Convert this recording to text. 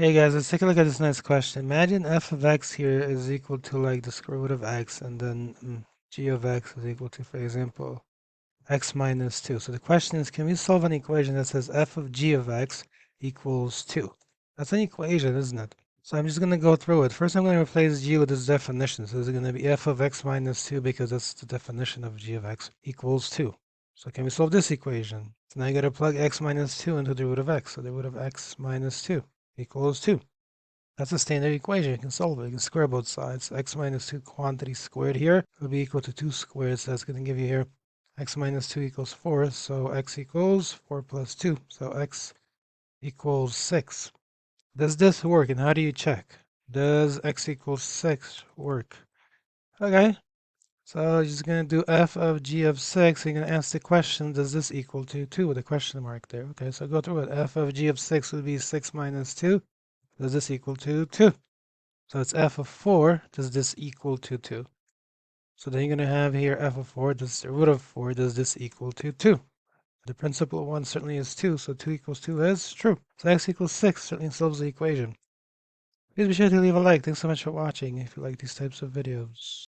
Hey guys, let's take a look at this next question. Imagine f of x here is equal to like the square root of x, and then g of x is equal to, for example, x minus 2. So the question is, can we solve an equation that says f of g of x equals 2? That's an equation, isn't it? So I'm just going to go through it. First, I'm going to replace g with this definition. So this is going to be f of x minus 2 because that's the definition of g of x equals 2. So can we solve this equation? So now you got to plug x minus 2 into the root of x. So the root of x minus 2 equals 2. That's a standard equation. You can solve it. You can square both sides. X minus 2 quantity squared here will be equal to 2 squared. So that's going to give you here x minus 2 equals 4. So x equals 4 plus 2. So x equals 6. Does this work? And how do you check? Does x equals 6 work? Okay. So you're just going to do f of g of 6. You're going to ask the question, does this equal to 2 with a question mark there? Okay, so go through it. F of g of 6 would be 6 minus 2. Does this equal to 2? So it's f of 4. Does this equal to 2? So then you're going to have here f of 4. Does the root of 4, does this equal to 2? The principal one certainly is 2, so 2 equals 2 is true. So x equals 6 certainly solves the equation. Please be sure to leave a like. Thanks so much for watching if you like these types of videos.